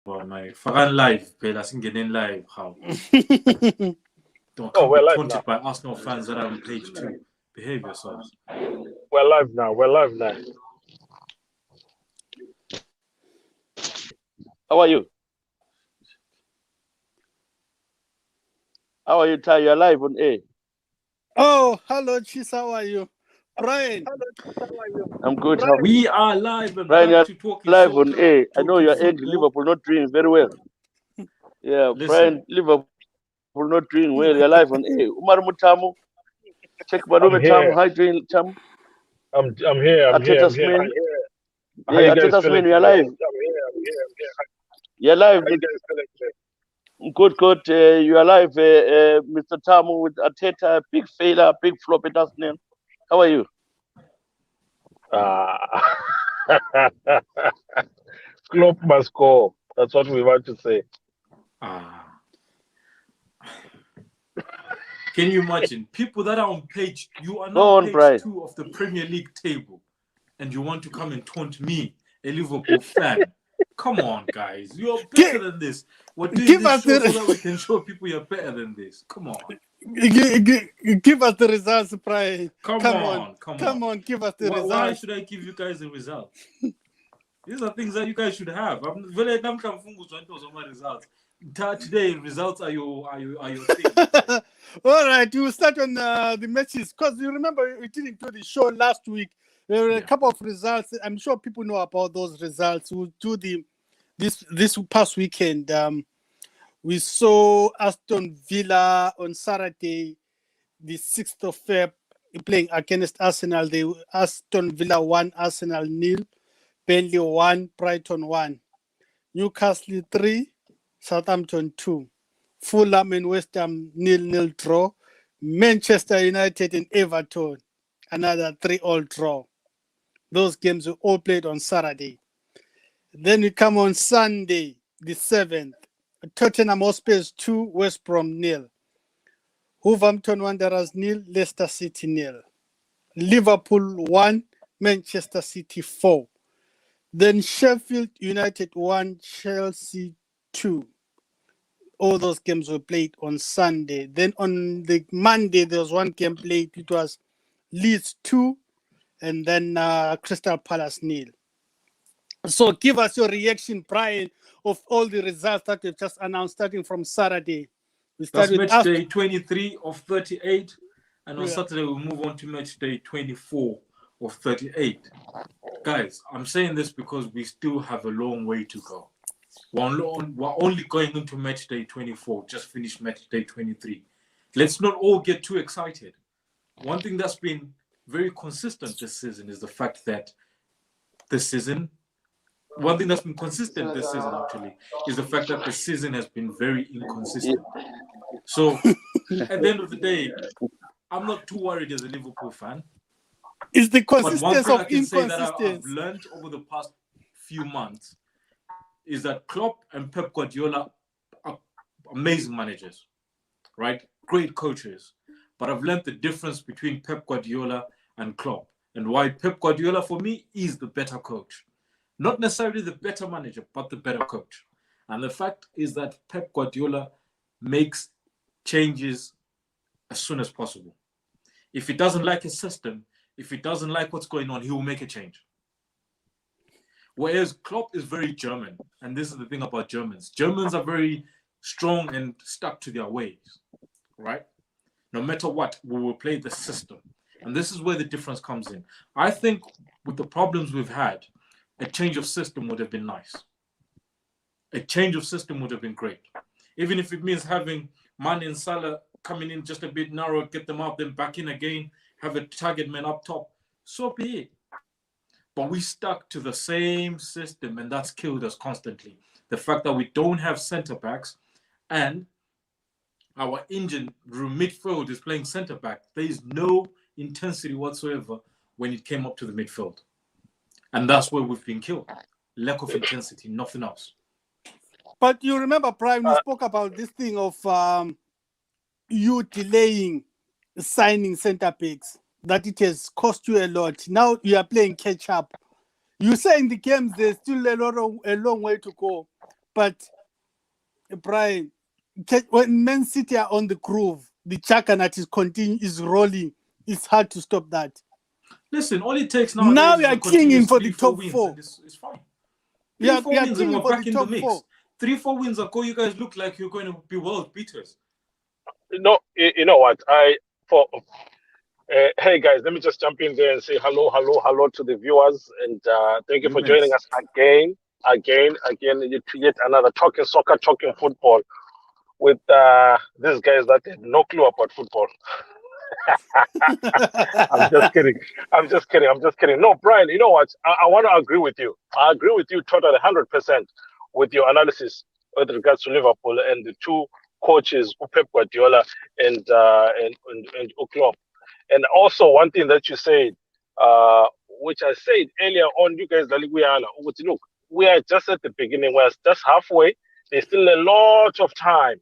Well, my Fagan live, but I think getting live. How? Don't Oh, can't we're be live taunted now. by Arsenal fans that are on page 2. Behave yourselves. We're live now. We're live now. How are you? How are you, Ty? You're live on air. Oh, hello, Tshisa. How are you? Brian. I'm good. We are live and Brian, back you're to talking live on soccer, air. I know talking you're angry. football. Liverpool not doing very well. Yeah, Listen. Brian, Liverpool not doing well. You're live on air. Umar Mutamu. Check Balume I'm Tamu. here. Hi, Jane Tamu. I'm here. I'm here. I'm Ateta's here. man. How Yeah, you guys Ateta's feeling man. You're today? live. I'm here. I'm here. I'm here. You're live. How you guys feeling today? Good, good. You are live, Mr. Tamu with Ateta. Big failure, big flop at Arsenal. How are you? Klopp must score. That's what we want to say. Can you imagine people that are on page? You are Go now on, page Brian. 2 of the Premier League table, and you want to come and taunt me, a Liverpool fan? Come on, guys. You're better than this. We're doing Give this us show the- so that we can show people you're better than this. Come on. Give us the results, Brian. Come on. Give us the Why results. should I give you guys the results? These are things that you guys should have. I'm very results. Today, results are your thing. All right, we'll start on the matches because you remember we didn't do the show last week. There were a couple of results. I'm sure people know about those results. We'll do this past weekend. We saw Aston Villa on Saturday, the 6th of Feb, playing against Arsenal. Aston Villa 1, Arsenal 0, Burnley 1, Brighton 1, Newcastle 3, Southampton 2, Fulham and West Ham 0-0 draw, Manchester United and Everton, another 3-all draw. Those games were all played on Saturday. Then we come on Sunday, the 7th, Tottenham Hotspur 2, West Brom 0, Wolverhampton Wanderers 0, Leicester City 0, Liverpool 1, Manchester City 4. Then Sheffield United 1, Chelsea 2. All those games were played on Sunday. Then on the Monday, there was one game played. It was Leeds 2 and then Crystal Palace 0. So give us your reaction, Brian, of all the results that we've just announced, starting from Saturday. We start That's with match day 23 of 38. And on Yeah. Saturday, we'll move on to match day 24 of 38. Guys, I'm saying this because we still have a long way to go. We're only going into match day 24, just finished match day 23. Let's not all get too excited. One thing that's been very consistent this season is the fact that one thing that's been consistent this season actually is the fact that the season has been very inconsistent. So at the end of the day, I'm not too worried as a Liverpool fan. It's the But one consistency thing I of can say that I've inconsistency. learned over the past few months is that Klopp and Pep Guardiola are amazing managers, right? Great coaches. But I've learned the difference between Pep Guardiola and Klopp, and why Pep Guardiola for me is the better coach. Not necessarily the better manager, but the better coach. And the fact is that Pep Guardiola makes changes as soon as possible. If he doesn't like his system, if he doesn't like what's going on, he will make a change. Whereas Klopp is very German, and this is the thing about Germans. Germans are very strong and stuck to their ways, right? No matter what, we will play the system. And this is where the difference comes in. I think with the problems we've had, a change of system would have been nice. A change of system would have been great. Even if it means having Mane and Salah coming in just a bit narrow, get them up, then back in again, have a target man up top, so be it. But we stuck to the same system, and that's killed us constantly. The fact that we don't have centre-backs and our engine room midfield is playing centre-back. There is no intensity whatsoever when it came up to the midfield. And that's where we've been killed. Lack of intensity, nothing else. But you remember, Brian, we spoke about this thing of you delaying signing centre backs, that it has cost you a lot. Now you are playing catch up. You say in the games there's still a long way to go. But Brian, when Man City are on the groove, the juggernaut is rolling. It's hard to stop that. Listen, all it takes Now nowadays we is are a continuous clinging for 3, the 4 top wins, 4. and it's fine. We 3, are 4 wins and clinging we're for back the in the top mix. 4. 3, 4 wins ago, you guys look like you're going to be world beaters. No, you know what? Hey guys, let me just jump in there and say hello to the viewers, and thank you for joining us again, yet another talking soccer, talking football with these guys that have no clue about football. I'm just kidding. No, Brian, you know what? I want to agree with you. I agree with you totally, 100% with your analysis with regards to Liverpool and the two coaches, Pep Guardiola and Klopp. And also one thing that you said, which I said earlier on, you guys, look, we are just at the beginning. We're just halfway. There's still a lot of time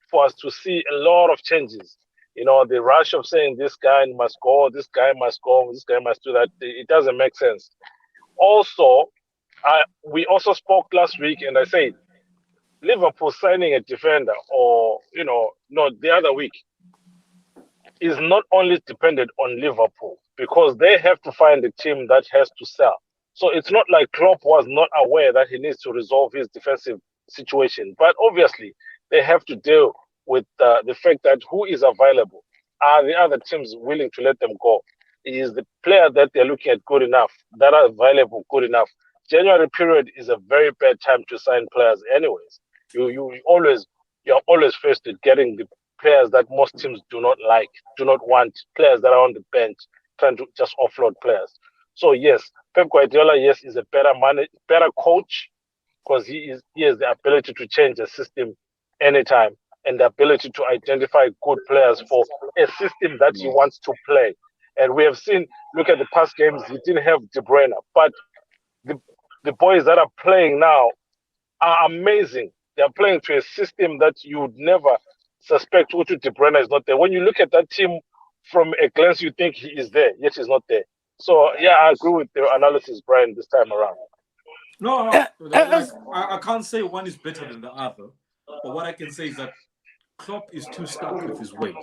for us to see a lot of changes. You know, the rush of saying this guy must go, this guy must go, this guy must do that, it doesn't make sense. Also, we also spoke last week, and I said, Liverpool signing a defender, or, the other week, is not only dependent on Liverpool, because they have to find a team that has to sell. So it's not like Klopp was not aware that he needs to resolve his defensive situation. But obviously, they have to deal with the fact that who is available. Are the other teams willing to let them go? Is the player that they're looking at good enough, that are available good enough? January period is a very bad time to sign players anyways. You're always faced with getting the players that most teams do not like, do not want, players that are on the bench, trying to just offload players. So yes, Pep Guardiola, yes, is a better coach, because he has the ability to change the system anytime, and the ability to identify good players for a system that he wants to play. And we have seen, look at the past games, he didn't have De Bruyne, but the boys that are playing now are amazing. They're playing to a system that you would never suspect Utu De Bruyne is not there. When you look at that team from a glance, you think he is there, yet he's not there. So, yeah, I agree with your analysis, Brian, this time around. No, I can't say one is better than the other. But what I can say is that Klopp is too stuck with his ways.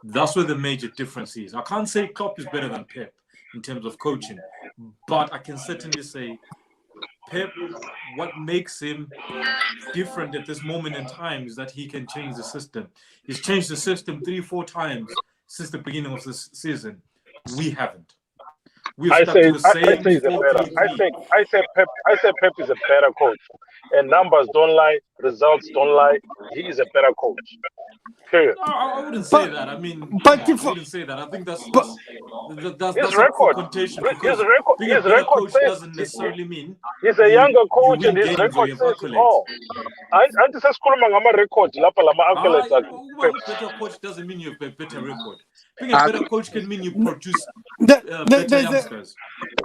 That's where the major difference is. I can't say Klopp is better than Pep in terms of coaching. But I can certainly say Pep, what makes him different at this moment in time is that he can change the system. He's changed the system 3-4 times since the beginning of this season. We haven't. I say he's a better. I say Pep is a better coach, and numbers don't lie, results don't lie. He is a better coach. Period. No, I wouldn't say that. I mean, I wouldn't say that. I think that's his record. contention. His Being a better record coach says doesn't necessarily mean he's a younger coach, and his games record or you have says accolades. all. Anti sesikhuluma ngama-record lapha lama accolades Being a better coach doesn't mean you have a better record. Being a better coach can mean you produce better youngsters.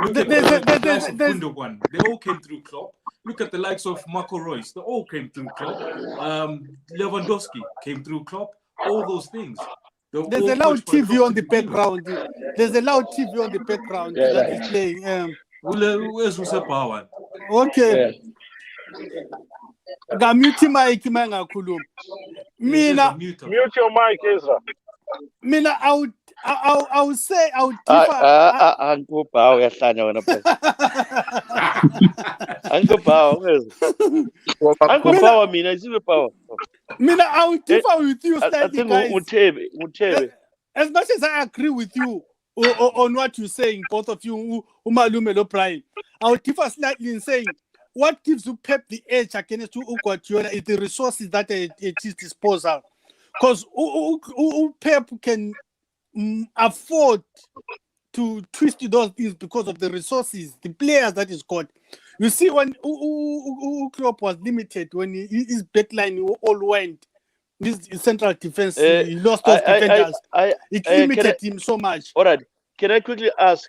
Look at the likes of Gundogan. They all came through Klopp. Look at the likes of Marco Reus. They all came through Klopp. Lewandowski came through Klopp. All those things. There's a loud TV on the background. There's a loud TV on the background that is playing. Where's Usepawan? Okay. Mute mic mangakhuluma. Mina mute your mic, Ezra. Mina I would say I would Uncle Pow yahlanya wena phela. Uncle Pow. Uncle Pow mina isibe Pow. Mina I would differ with you slightly, guys. Muthebe. As much as I agree with you on what you're saying, both of you, Umalume lo Brian, I would differ slightly in saying what gives you Pep the edge against Guardiola is the resources that are at his disposal. Because Pep can afford to twist those things because of the resources, the players that he's got. You see, when Klopp was limited, when his backline all went, his central defense, he lost those defenders. It limited him so much. All right. Can I quickly ask?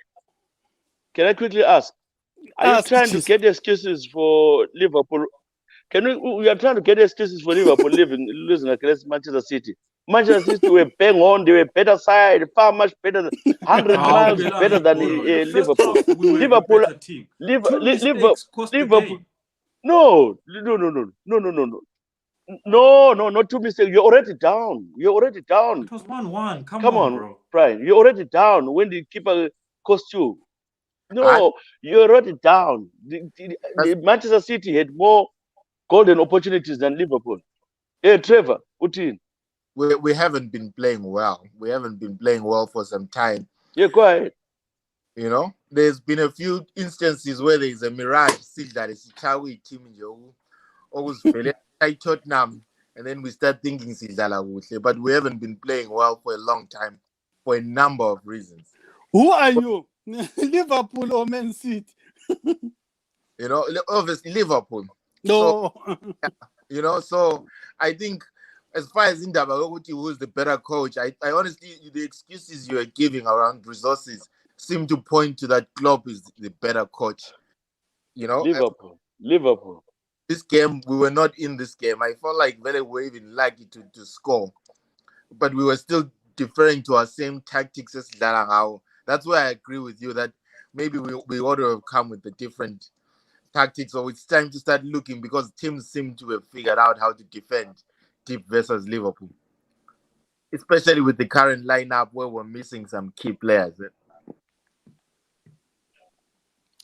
Are you trying to get excuses for Liverpool? We are trying to get excuses for Liverpool losing against Manchester City. Manchester City were bang on. They were better side, far much better, 100 miles better than Liverpool. We were a better team. Liverpool No, no, no, no, no, no, no, no. No, no, not 2 mistakes. You're already down. You're already down. It was 1-1. Come Come on, on, bro. Brian. You're already down when the keeper cost you. I, No, you're already down. that's, The Manchester City had more golden opportunities than Liverpool. Hey, Trevor, Utin. we haven't been playing well. We haven't been playing well for some time. Yeah, go ahead. You know, there's been a few instances where there's a mirage. See that it's Chawi team in Joe. Always very tight Tottenham, and then we start thinking Sidala Wutle, but we haven't been playing well for a long time for a number of reasons. Who are you? Liverpool or Man City? You know, obviously Liverpool. No. You know, so I think as far as Indaba who is the better coach, I honestly, the excuses you are giving around resources seem to point to that Klopp is the better coach. You know, Liverpool. This game, we were not in this game. I felt like Vele were even lucky to score, but we were still deferring to our same tactics as Larangao. That's why I agree with you that maybe we ought to have come with a different tactics, or it's time to start looking because teams seem to have figured out how to defend deep versus Liverpool, especially with the current lineup where we're missing some key players.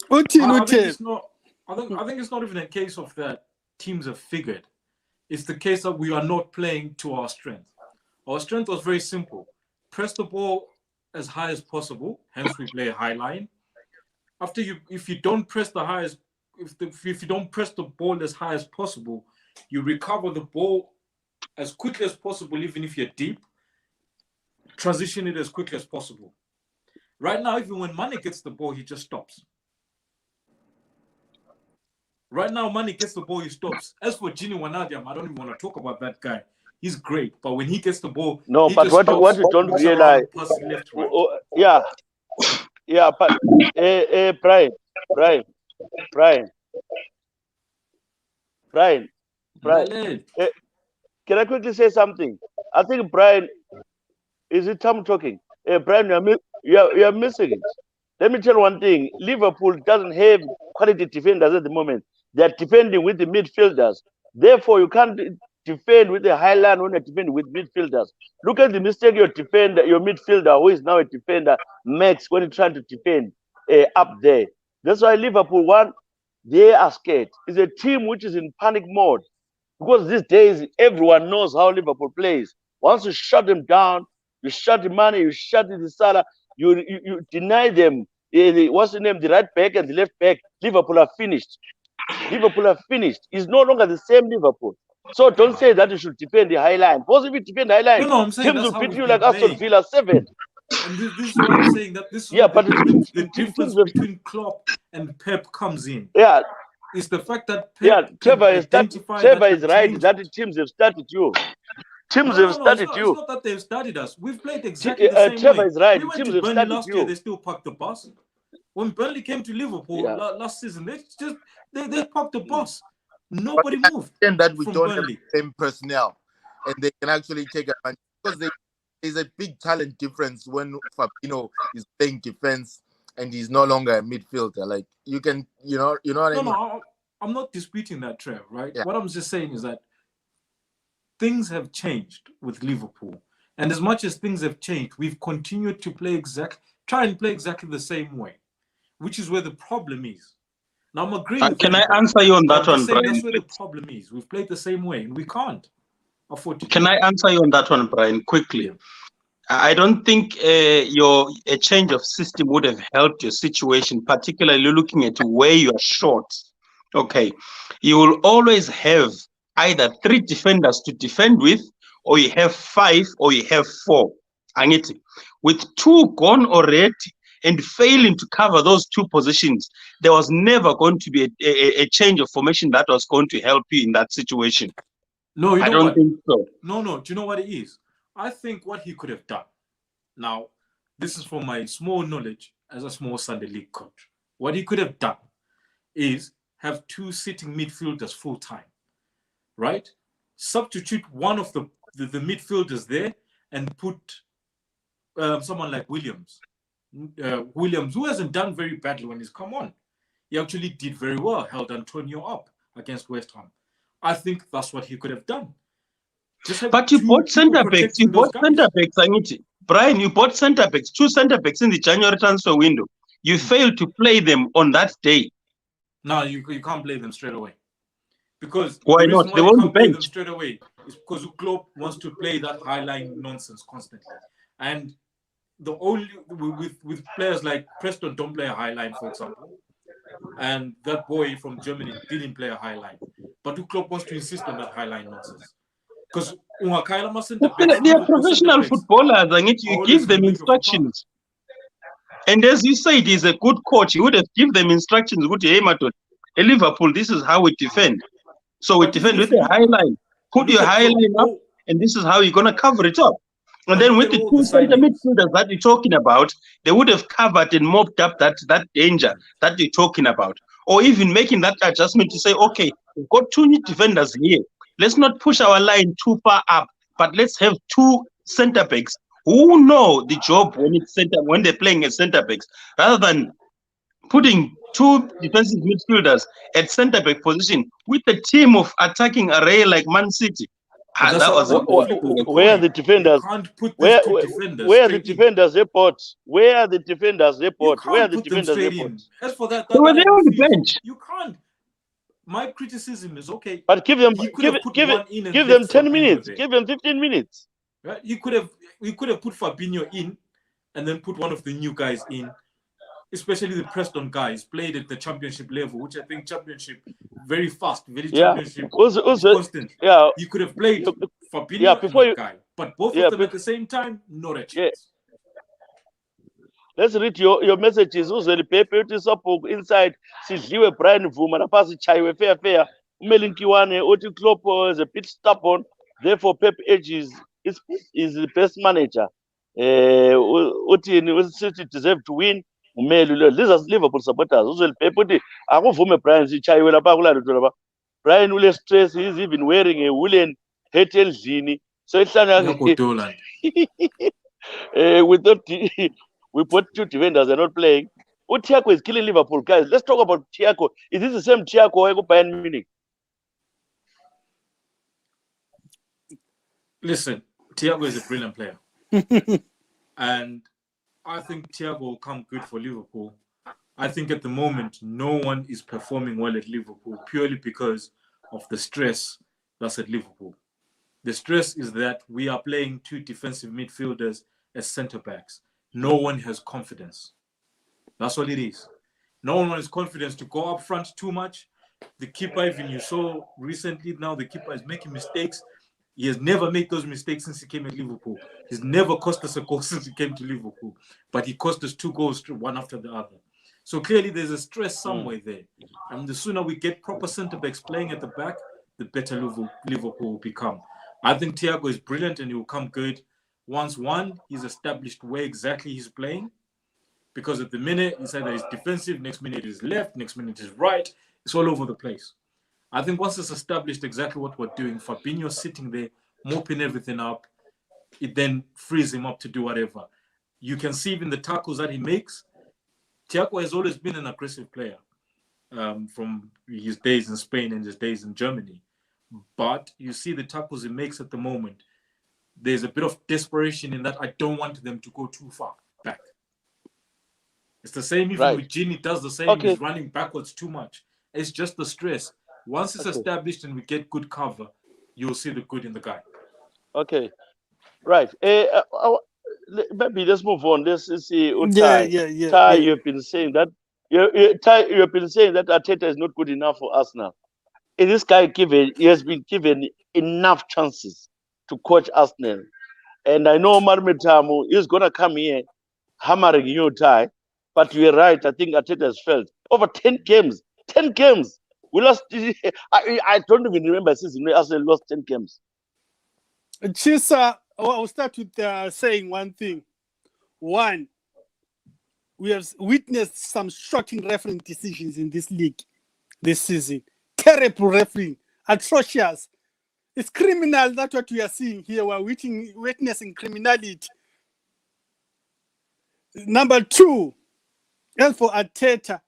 I think it's not. I think it's not even a case of that teams have figured. It's the case that we are not playing to our strength. Our strength was very simple: press the ball as high as possible. Hence, we play a high line. If you don't press the highest, if you don't press the ball as high as possible, you recover the ball as quickly as possible, even if you're deep. Transition it as quickly as possible. Right now, even when Mane gets the ball, he just stops. Right now, Mane gets the ball, he stops. As for Gini Wijnaldum, I don't even want to talk about that guy. He's great, but when he gets the ball, no, he but just what stops, you don't looks realize, around, passes left, right. Yeah, but Brian. Can I quickly say something? I think Brian, is it Tom talking? Brian, you are missing it. Let me tell you one thing. Liverpool doesn't have quality defenders at the moment. They're defending with the midfielders. Therefore, you can't defend with the high line when you're defending with midfielders. Look at the mistake your midfielder, who is now a defender, makes when he's trying to defend up there. That's why Liverpool, they are scared. It's a team which is in panic mode. Because these days, everyone knows how Liverpool plays. Once you shut them down, you shut the money, you shut the Salah, you deny them, what's the name, the right back and the left back. Liverpool are finished. It's no longer the same Liverpool. So don't say that you should defend the high line. Because if you defend the high line, No, I'm saying teams that's will how beat you we've like been Aston playing. Villa 7. And this is what I'm saying, that this is Yeah, where but the difference teams between Klopp and Pep comes in. Yeah, Is the fact that Pep yeah. can Trevor is right. change That it. teams have started you. Teams No, have it's started not. you. It's not that they've started us. We've played exactly the same Trevor way. is right. We went Teams to have Burnley started last year. you. They still parked the bus. When Burnley came to Liverpool last season, they parked the bus. Nobody moved. And that we from don't Burnley. have the same personnel, and they can actually take advantage because there's a big talent difference when Fabinho is playing defense and he's no longer a midfielder. Like you know what I mean? No, I'm not disputing that, Trev. Right? Yeah. What I'm just saying is that things have changed with Liverpool, and as much as things have changed, we've continued to try and play exactly the same way, which is where the problem is. Now I'm agreeing with Can I everybody, answer you on but that I'm just one, saying Brian? that's where the problem is. We've played the same way, and we can't afford to. Can I answer you on that one, Brian, quickly? Yeah. I don't think a change of system would have helped your situation, particularly looking at where you are short. Okay, you will always have either 3 defenders to defend with, or you have 5, or you have 4. Angiti, with 2 gone already and failing to cover those 2 positions, there was never going to be a change of formation that was going to help you in that situation. No, I don't think so. No. Do you know what it is? I think what he could have done. Now, this is from my small knowledge as a small Sunday League coach. What he could have done is have 2 sitting midfielders full time, right? Substitute one of the midfielders there and put someone like Williams. Williams, who hasn't done very badly when he's come on. He actually did very well, held Antonio up. against West Ham. I think that's what he could have done. Just have But you two bought people centre backs. protecting You those bought guys. centre backs, Angiti. Brian, you bought centre backs, 2 centre backs in the January transfer window. You failed to play them on that day. No, you can't play them straight away. Because Why the reason not? why They you won't can't be play them benched. straight away is because Klopp wants to play that high-line nonsense constantly. And the only with players like Preston don't play a high line, for example, and that boy from Germany didn't play a high line. But Klopp wants to insist on that high line nonsense. Because They are professional footballers, Angiti. You give them instructions. And as you said, he's a good coach. He would have given them instructions. Would hey, Maton, in Liverpool, this is how we defend. So we defend with a high line. Put your high line up, and this is how you're going to cover it up. And then with the 2 center midfielders that you're talking about, they would have covered and mopped up that danger that you're talking about. Or even making that adjustment to say, okay, we've got 2 new defenders here. Let's not push our line too far up, but let's have 2 center backs who know the job when they're playing as center backs, rather than putting 2 defensive midfielders at center back position with a team of attacking array like Man City. That was where are the defenders? You can't put these 2 defenders. Where are the defenders report? Where are the defenders report? You Where are can't the put them defenders straight report? in. As for that, they were there on the bench. You can't. My criticism is okay. But give them 10 minutes. Give them 15 minutes. Right? You could have put Fabinho in and then put one of the new guys in, especially the Preston guys played at the championship level, which I think championship very fast, very championship constant. Yeah, you could have played Fabinho and that guy, but both of them at the same time, not a chance. Yeah. Let's read your messages. Uzeli Pepe uthi Sopho inside sidliwe Brian Vuma napasi chayiwe fair. Umelinkiwane uthi Klopp is a bit stubborn, therefore Pep edges is the best manager. Uthi City deserve to win. These are Liverpool supporters. Uzeli Pepe uthi akuvume Brian sichayiwe lapha kulalo lapha. Brian ule stress, he's even wearing a woolen hat endlini. So we put 2 defenders are not playing. Thiago is killing Liverpool, guys. Let's talk about Thiago. Is this the same Thiago who Bayern Munich? Listen, Thiago is a brilliant player. And I think Thiago will come good for Liverpool. I think at the moment, no one is performing well at Liverpool purely because of the stress that's at Liverpool. The stress is that we are playing 2 defensive midfielders as centre-backs. No one has confidence. That's what it is. No one has confidence to go up front too much. The keeper, even you saw recently now, the keeper is making mistakes. He has never made those mistakes since he came at Liverpool. He's never cost us a goal since he came to Liverpool. But he cost us 2 goals, one after the other. So clearly there's a stress somewhere there. And the sooner we get proper centre-backs playing at the back, the better Liverpool will become. I think Thiago is brilliant and he will come good. Once he's established where exactly he's playing. Because at the minute, it's either he's defensive, next minute is left, next minute is right. It's all over the place. I think once it's established exactly what we're doing, Fabinho sitting there, mopping everything up, it then frees him up to do whatever. You can see even the tackles that he makes. Thiago has always been an aggressive player from his days in Spain and his days in Germany. But you see the tackles he makes at the moment. There's a bit of desperation in that I don't want them to go too far back. It's the same even with Gini does the same. He's running backwards too much. It's just the stress. Once it's established and we get good cover, you'll see the good in the guy. Okay. Right. Maybe let's move on. Let's see. Ty, you've been saying that you've been saying that Arteta is not good enough for Arsenal. Is this guy he has been given enough chances to coach Arsenal. And I know Marmitamu is going to come here hammering you, Ty. But you're right. I think Arteta has failed. Over 10 games. 10 games. We lost. I don't even remember a season where Arsenal lost 10 games. Tshisa, I'll start with saying one thing. One, we have witnessed some shocking refereeing decisions in this league this season. Terrible refereeing. Atrocious. It's criminal. That's what we are seeing here. We're witnessing criminality. Number 2, as for Arteta,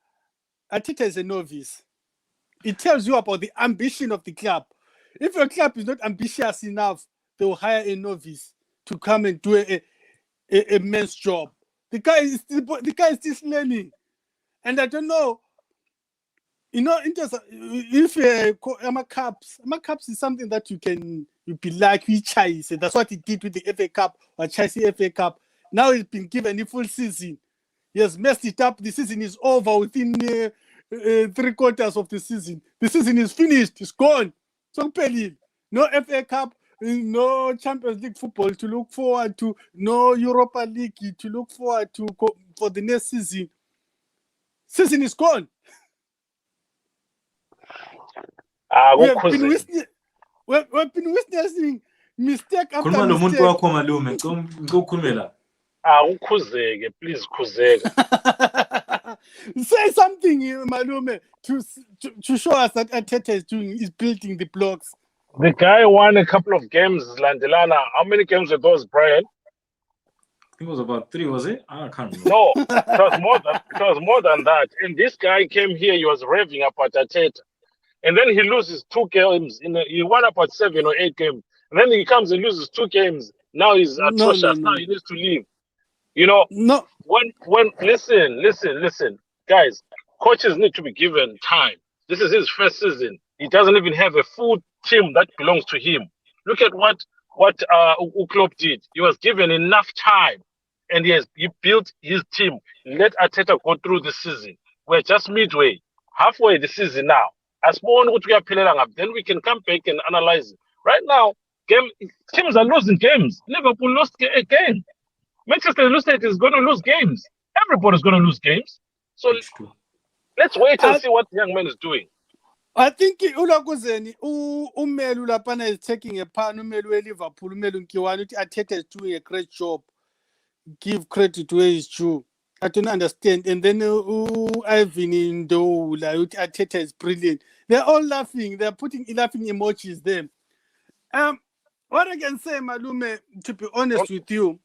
Arteta is a novice. It tells you about the ambition of the club. If your club is not ambitious enough, they will hire a novice to come and do a man's job. The guy is still learning, and I don't know. You know, if Cups is something that you be like Tshisa. That's what he did with the FA Cup or Tshisa FA Cup. Now he's been given a full season. He has messed it up. The season is over within 3/4 of the season. The season is finished. It's gone. So no FA Cup, no Champions League football to look forward to, no Europa League to look forward to for the next season. Season is gone. We've been witnessing mistake after Khuluma lo muntu mistake. wakho malume. Ngikukhulume la. Ukhuzeke, please khuzeka. Say something, Malume, to show us that Arteta is building the blocks. The guy won a couple of games, Landelana. How many games were those, Brian? I think it was about 3, was it? I can't remember. No, it was more than that. And this guy came here, he was raving about Arteta. And then he loses 2 games. He won about 7 or 8 games. And then he comes and loses 2 games. Now he's atrocious. Now he needs to leave. You know, when listen, guys, coaches need to be given time. This is his first season. He doesn't even have a full team that belongs to him. Look at what Klopp did. He was given enough time, and he built his team. Let Arteta go through the season. We're just midway, halfway the season now. Then we can come back and analyze it. Right now, teams are losing games. Liverpool lost a game. Manchester United is going to lose games. Everybody's going to lose games. So let's wait and see what the young man is doing. I think Ulakuzeni, Umelu Lapana is taking a pan, Umelu Liverpool, Umelu Kiwanu, Arteta is doing a great job. Give credit where it's true. I don't understand. And then Ivan in Arteta is brilliant. They're all laughing. They're putting laughing emojis there. What I can say, Malume, to be honest with you,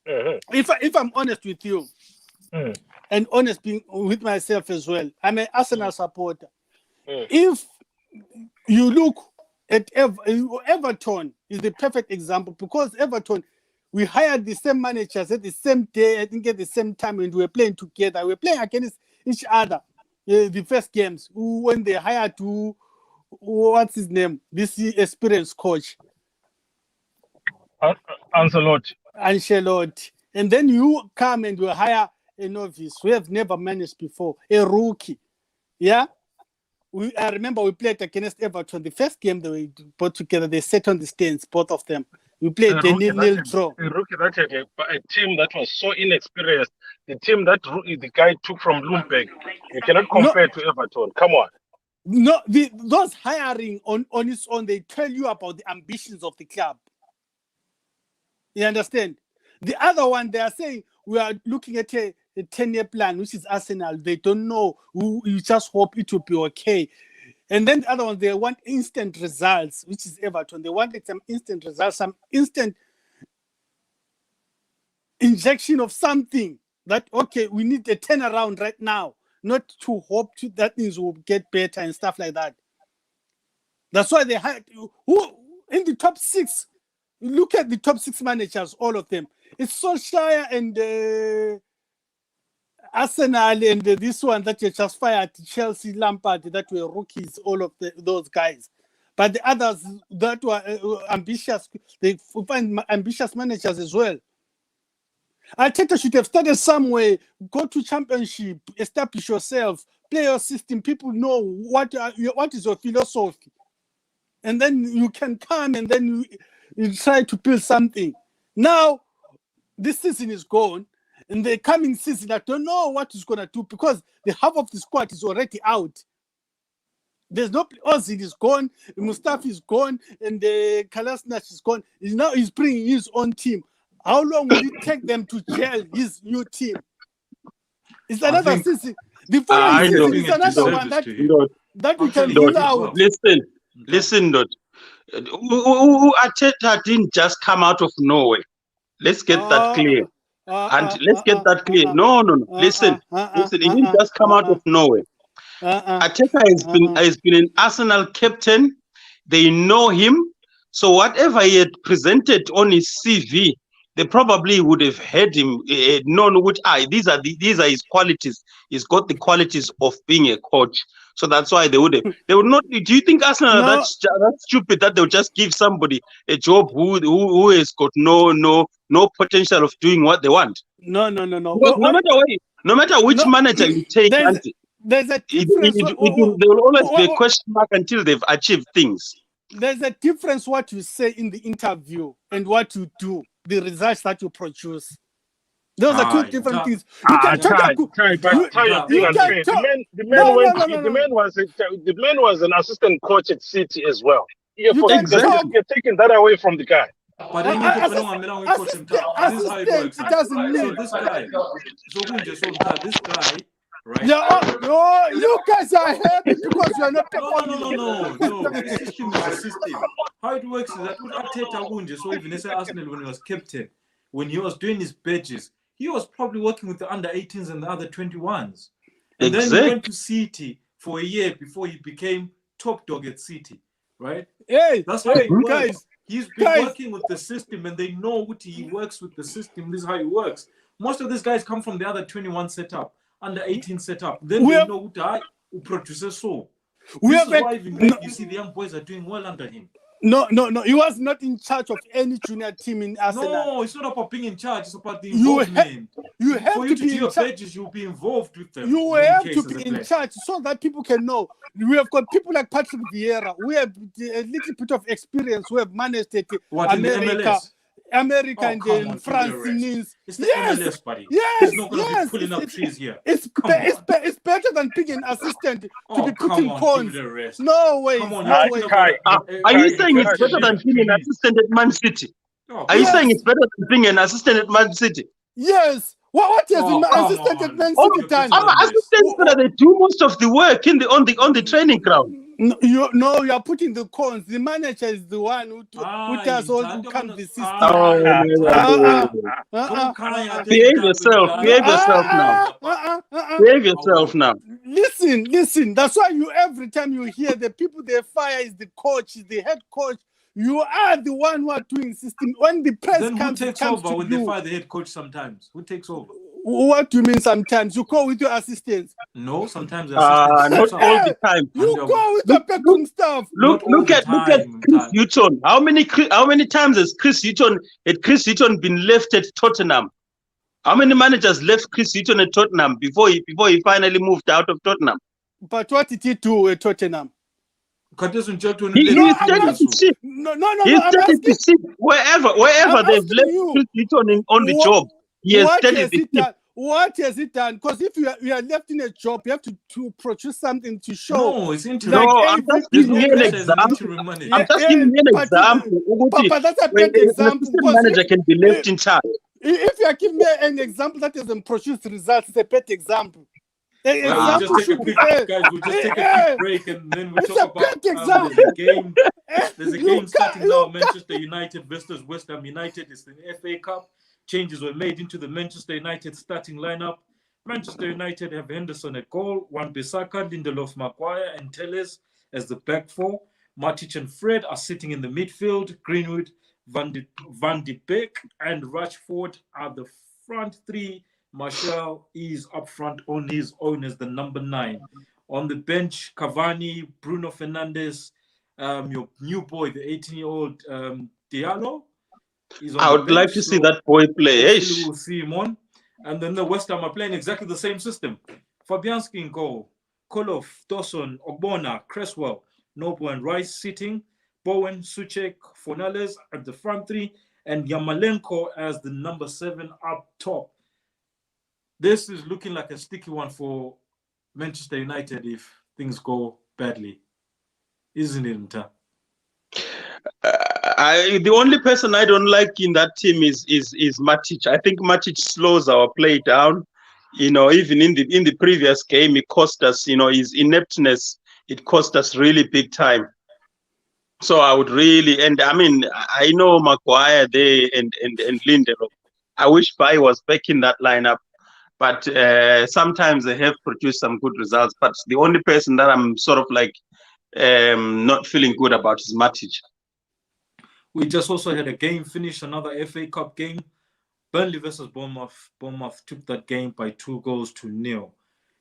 if I'm honest with you, and honest being with myself as well, I'm an Arsenal supporter. If you look at Everton is the perfect example, because Everton, we hired the same managers at the same day, I think at the same time, and we were playing together. We were playing against each other. The first games when they hired what's his name? This experienced coach. Ancelotti. And then you come and you hire a novice who have never managed before, a rookie. Yeah? I remember we played against Everton. The first game that we put together, they sat on the stands, both of them. We played a nil draw. A rookie that had a team that was so inexperienced. The team that the guy took from Bloomberg, you cannot compare to Everton. Come on. No, those hiring on its own, they tell you about the ambitions of the club. You understand? The other one, they are saying we are looking at a 10-year plan, which is Arsenal. They don't know. You just hope it will be okay. And then the other one, they want instant results, which is Everton. They wanted some instant results, some instant injection of something that, okay, we need a turnaround right now, not to hope that things will get better and stuff like that. That's why they hired who in the top 6. Look at the top 6 managers, all of them. It's Solskjaer and Arsenal and this one that you just fired, Chelsea, Lampard, that were rookies, all of those guys. But the others that were ambitious, they find ambitious managers as well. Arteta should have started somewhere, go to championship, establish yourself, play your system. People know what is your philosophy. And then you can come and then you try to build something. Now, this season is gone. In the coming season, I don't know what he's going to do because the half of the squad is already out. There's no Ozil is gone, Mustafi is gone, and Kolasinac is gone. Now he's bringing his own team. How long will it take them to gel his new team? It's another season. The following season is another one that we can rule out. Listen, Dot. Arteta didn't just come out of nowhere. Let's get that clear. And let's get that clear. No. Listen. He didn't just come out of nowhere. Arteta has been an Arsenal captain. They know him. So whatever he had presented on his CV, they probably would have had him known which these are his qualities. He's got the qualities of being a coach. So that's why they would not. Do you think Arsenal are that stupid that they'll just give somebody a job who has got no potential of doing what they want? No. No matter which manager you take, there's a difference. There will always be a question mark until they've achieved things. There's a difference what you say in the interview and what you do, the results that you produce. Those are two different things. You can talk. The man was an assistant coach at City as well. You're taking that away from the guy. But then this is how it works. Doesn't mean. So this guy, right? Yeah, you guys are happy because you are not performing. No. The system is a system. How it works is that with Arteta, so even say Arsenal when he was captain, when he was doing his badges, he was probably working with the under 18s and the other 21s. And then he went to City for a year before he became top dog at City, right? That's how it works. Guys. He's been working with the system and they know what he works with the system. This is how it works. Most of these guys come from the other 21 setup, under 18 setup. Then they know who produces so. This is why you see the young boys are doing well under him. No. He was not in charge of any junior team in Arsenal. No, it's not about being in charge. It's about the involvement. You have For to you to be do in your charge. pages, you'll be involved with them. You have to be in charge so that people can know. We have got people like Patrick Vieira. We have a little bit of experience. We have managed it. America and then France. It's the MLS, buddy. Yes, he's not going to be pulling up trees here. It's better than being an assistant to be putting cones. No way. Are you saying it's better than being an assistant at Man City? Are you saying it's better than being an assistant at Man City? Yes. What has the assistant at Man City done? Assistants they do most of the work on the training ground. No, you are putting the cons. The manager is the one who does all who come the system. Behave yourself now. Listen. That's why every time you hear the people they fire is the coach, is the head coach. You are the one who are doing system. When the press then comes, who takes over when they fire the head coach sometimes? Who takes over? What do you mean sometimes? You go with your assistants? No, sometimes not all the time. You go with the backroom staff. Look at Chris Hutton. How many times has Chris Hutton been left at Tottenham? How many managers left Chris Hutton at Tottenham before he finally moved out of Tottenham? But what did he do at Tottenham? He's taking the ship wherever they've left Chris Hutton on the job. He has studied the ship. What has it done? Because if you are left in a job, you have to produce something to show. No, it's interim. I'm just giving you an example. Papa, that's a bad example. The manager can be left in charge. If you are giving me an example that doesn't produce results, it's a bad example. We'll just take a quick break and then we'll talk about there's a game starting now. Manchester United versus West Ham United. It's the FA Cup. Changes were made into the Manchester United starting lineup. Manchester United have Henderson at goal, Wan-Bissaka, Lindelof, Maguire, and Telles as the back four. Matic and Fred are sitting in the midfield. Greenwood, Van de Beek, and Rashford are the front three. Martial is up front on his own as the number 9. On the bench, Cavani, Bruno Fernandes, your new boy, the 18-year-old Diallo. I would like to see that boy play. We'll see him on. And then the West Ham are playing exactly the same system. Fabianski in goal. Koloff, Dawson, Ogbonna, Cresswell, Noble and Rice sitting. Bowen, Suchek, Fornales at the front three. And Yamalenko as the number 7 up top. This is looking like a sticky one for Manchester United if things go badly. Isn't it, Nta? The only person I don't like in that team is Matic. I think Matic slows our play down. Even in the previous game, it cost us. His ineptness, it cost us really big time. So I would really, and I mean, I know Maguire there and Lindelof. I wish Bai was back in that lineup. but sometimes they have produced some good results. But the only person that I'm sort of like not feeling good about is Matic. We just also had a game finish, another FA Cup game. Burnley versus Bournemouth. Bournemouth took that game by 2-0.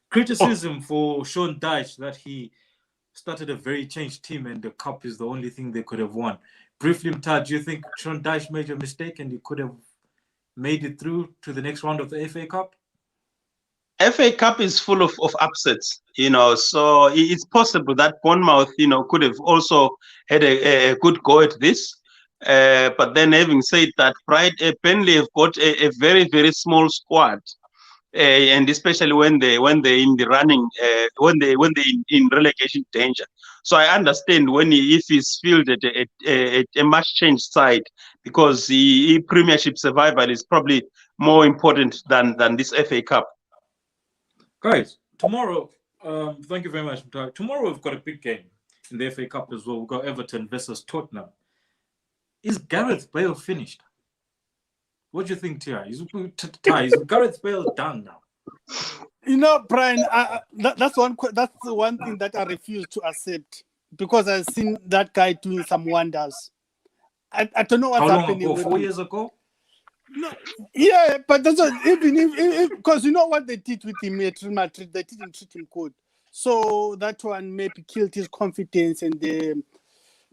Criticism for Sean Dyche that he started a very changed team and the cup is the only thing they could have won. Briefly, Mtad, do you think Sean Dyche made a mistake and he could have made it through to the next round of the FA Cup? FA Cup is full of upsets, so it's possible that Bournemouth, could have also had a good go at this. But then having said that, Burnley have got a very, very small squad. And especially when they're in the running, when they in relegation danger. So I understand if he's fielded a much changed side, because the Premiership survival is probably more important than this FA Cup. Guys, tomorrow, thank you very much. Tomorrow we've got a big game in the FA Cup as well. We've got Everton versus Tottenham. Is Gareth Bale finished? What do you think, Tia? Is Gareth Bale done now? Brian, that's the one thing that I refuse to accept, because I've seen that guy doing some wonders. I don't know what's happening. How long ago? 4 years ago? No, yeah, but that's not, even because you know what they did with him at Real Madrid, they didn't treat him good. So that one maybe killed his confidence,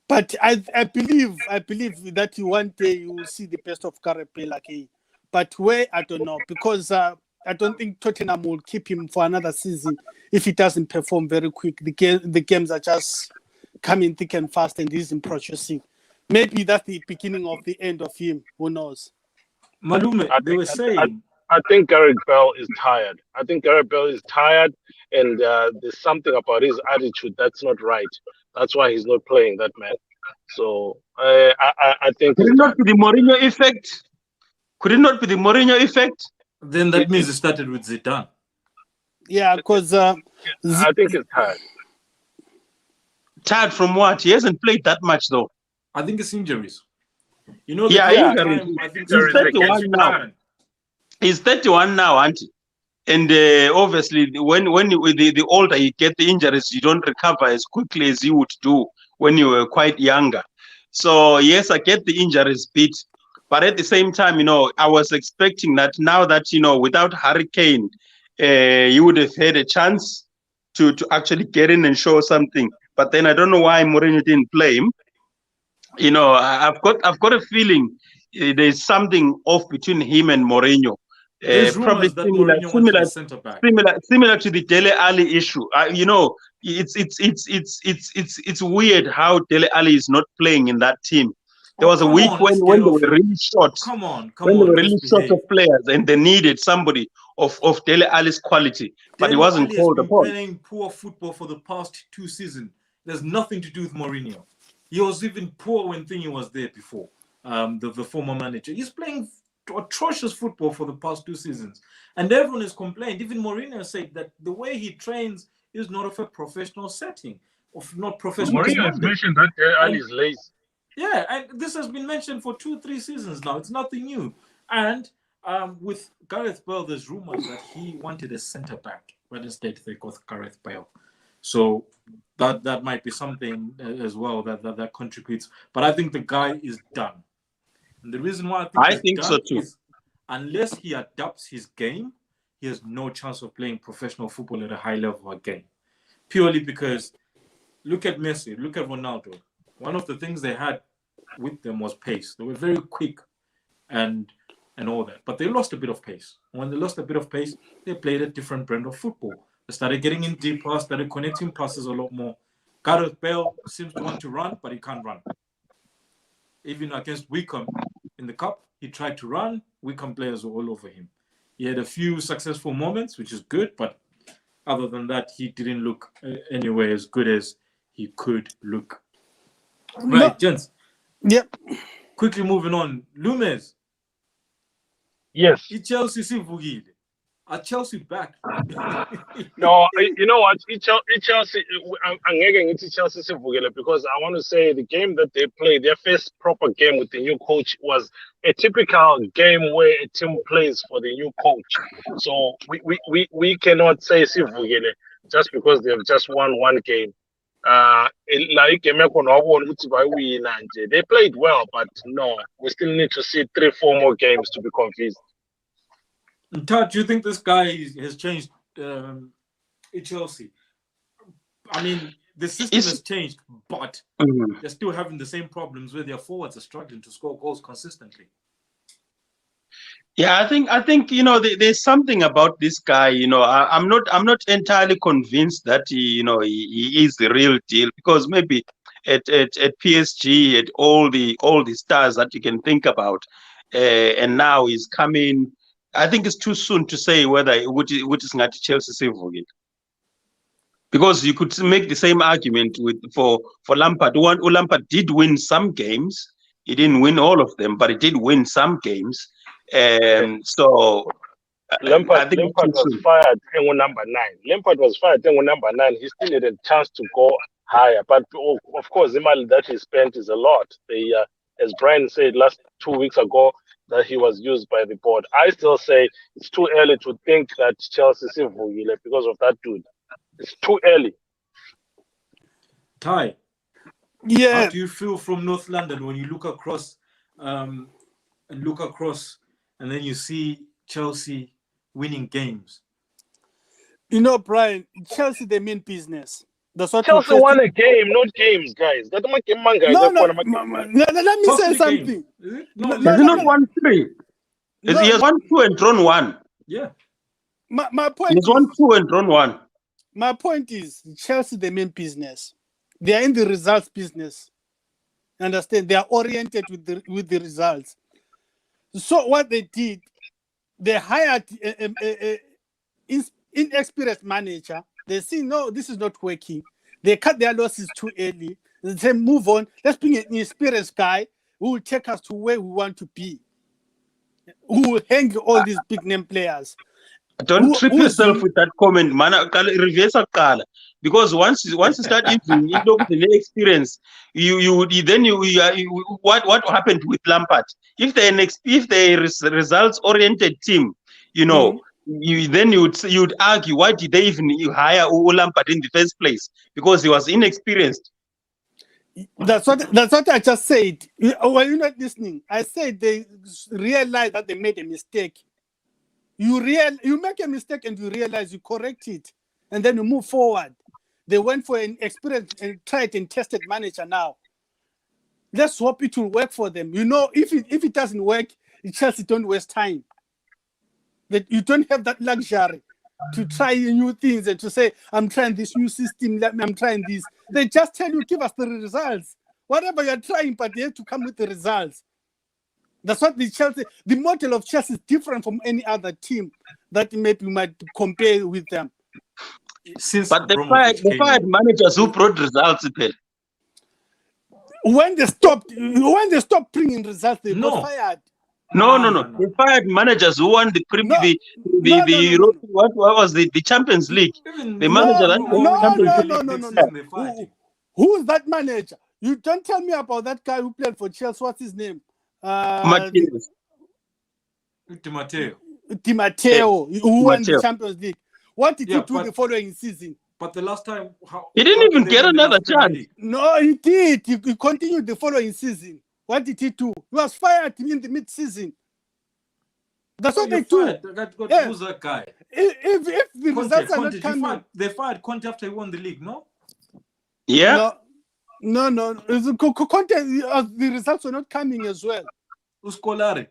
but I believe that one day you will see the best of Gareth Bale again. But where, I don't know, because I don't think Tottenham will keep him for another season if he doesn't perform very quick. The games are just coming thick and fast, and he's in producing. Maybe that's the beginning of the end of him. Who knows? Malume, they were saying. I think Gareth Bale is tired. And there's something about his attitude that's not right. That's why he's not playing, that man. So I think. Could it not be the Mourinho effect? Then that means it started with Zidane. Yeah, because I think he's tired. Tired from what? He hasn't played that much though. I think it's injuries. He's 31 now. He's 31 now, auntie. And obviously, when the older you get, the injuries, you don't recover as quickly as you would do when you were quite younger. So yes, I get the injuries bit, but at the same time, I was expecting that now that without Harry Kane, you would have had a chance to actually get in and show something. But then I don't know why Mourinho didn't play him. I've got a feeling there's something off between him and Mourinho. Probably similar to the Dele Alli issue. It's weird how Dele Alli is not playing in that team. There was a week when they were really short. They were really short of players, and they needed somebody of Dele Alli's quality, but he wasn't called upon. Playing poor football for the past 2 seasons. There's nothing to do with Mourinho. He was even poor when Thingy was there before. The former manager. He's playing atrocious football for the past 2 seasons, and everyone has complained. Even Mourinho said that the way he trains is not of a professional setting, of not professional. Mourinho has mentioned that Ali is lazy. Yeah, and this has been mentioned for 2-3 seasons now. It's nothing new. And with Gareth Bale, there's rumors that he wanted a centre back, but instead they got Gareth Bale. So that might be something as well that contributes. But I think the guy is done. And the reason why I think so too, is unless he adapts his game, he has no chance of playing professional football at a high level again. Purely because look at Messi, look at Ronaldo. One of the things they had with them was pace. They were very quick and all that. But they lost a bit of pace. When they lost a bit of pace, they played a different brand of football. They started getting in deeper, started connecting passes a lot more. Gareth Bale seems to want to run, but he can't run. Even against Wickham in the cup, he tried to run. Wickham players were all over him. He had a few successful moments, which is good, but other than that, he didn't look anywhere as good as he could look. Right, gents. Yep. Quickly moving on. Lumes. Yes. Chelsea sivukile. Are Chelsea back? No, you know what? Chelsea, I'm getting Chelsea sivukile because I want to say the game that they played, their first proper game with the new coach, was a typical game where a team plays for the new coach. So we cannot say sivukile just because they've just won one game. Like they played well, but no, we still need to see 3-4 more games to be convinced. Todd, do you think this guy has changed Chelsea? I mean, the system has changed, but they're still having the same problems where their forwards are struggling to score goals consistently. Yeah, I think there's something about this guy. I'm not entirely convinced that he is the real deal, because maybe at PSG, at all the stars that you can think about, and now he's coming. I think it's too soon to say whether which is not Chelsea sivukile, because you could make the same argument for Lampard. Lampard did win some games. He didn't win all of them, but he did win some games. So Lampard was fired in number 9. Lampard was fired in number 9. He still had a chance to go higher, but of course, the money that he spent is a lot. As Brian said 2 weeks ago, that he was used by the board. I still say it's too early to think that Chelsea is sivukile because of that dude. It's too early. Ty, Yeah. how do you feel from North London when you look across and then you see Chelsea winning games? Brian, Chelsea, they mean business. That's what Chelsea won a game, not games, guys. No, let me say something. No, he has not won 3. He has won 2 and drawn 1. Yeah. My point He has won 2 and drawn 1. My point is, Chelsea, they mean business. They are in the results business. Understand? They are oriented with the results. So what they did, they hired an inexperienced manager. They see, no, this is not working. They cut their losses too early. They say, move on. Let's bring an experienced guy who will take us to where we want to be, who will hang all these big name players. Don't trip yourself with that comment, man. Reverse akala, because once you start using the experience, what happened with Lampard? If they're results oriented team, you'd argue, why did they even hire Lampard in the first place? Because he was inexperienced. That's what I just said. Well, you're not listening. I said they realized that they made a mistake. You make a mistake and you realize you correct it, and then you move forward. They went for an experienced and tried and tested manager now. Let's hope it will work for them. If it doesn't work, Chelsea don't waste time. That you don't have that luxury to try new things and to say, I'm trying this new system, I'm trying this. They just tell you, give us the results. Whatever you're trying, but you have to come with the results. That's what the model of Chelsea is different from any other team that maybe we might compare with them. But they fired managers who brought results. When they stopped bringing results, they got fired. No. They fired managers who won what was the Champions League? The manager Who is that manager? You don't tell me about that guy who played for Chelsea. What's his name? Di Matteo, who won the Champions League. What did he do the following season? But the last time, he didn't even get another chance. No, he did. He continued the following season. What did he do? He was fired in the mid-season. That's what they do. Who's that guy? If the results are not coming, they fired Conte after he won the league. No. Yeah. No. Conte, the results were not coming as well. Uscolari.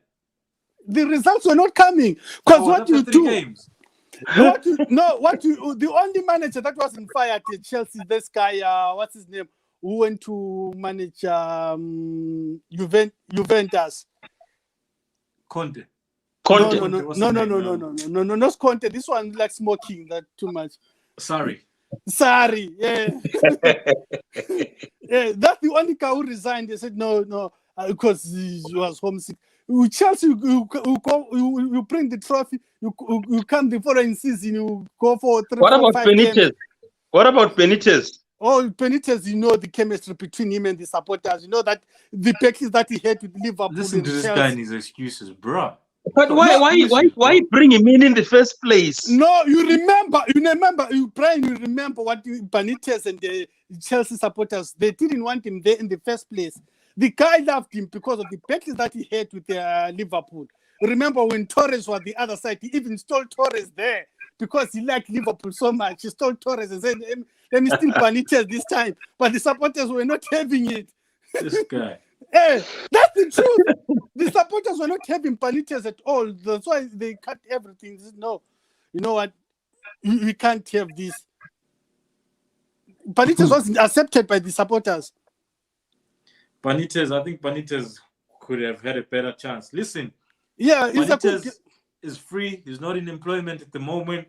The results were not coming because what you do. Games. The only manager that wasn't fired at Chelsea, this guy, what's his name, who went to manage Juventus. Conte. No, not Conte. This one like smoking that too much. Sorry, yeah. Yeah, that's the only guy who resigned. They said no, because he was homesick. Chelsea, you bring the trophy. You come the following season. You go for 3, What 4, about 5 Benitez? games. What about Benitez? Oh, Benitez, you know the chemistry between him and the supporters. You know that the package that he had with Liverpool Listen and to this Chelsea. guy and his excuses, bruh. But why bring him in the first place? No, you remember, Brian, you remember what Benitez and the Chelsea supporters, they didn't want him there in the first place. The guy loved him because of the package that he had with Liverpool. Remember when Torres was the other side, he even stole Torres there because he liked Liverpool so much. He stole Torres and said, let me steal Benitez this time. But the supporters were not having it. This guy. Hey, that's the truth. The supporters were not having Benitez at all. That's why they cut everything. They said, no, you know what? We can't have this. Benitez wasn't accepted by the supporters. Benitez, I think Benitez could have had a better chance. Listen, Yeah, Benitez is free. He's not in employment at the moment.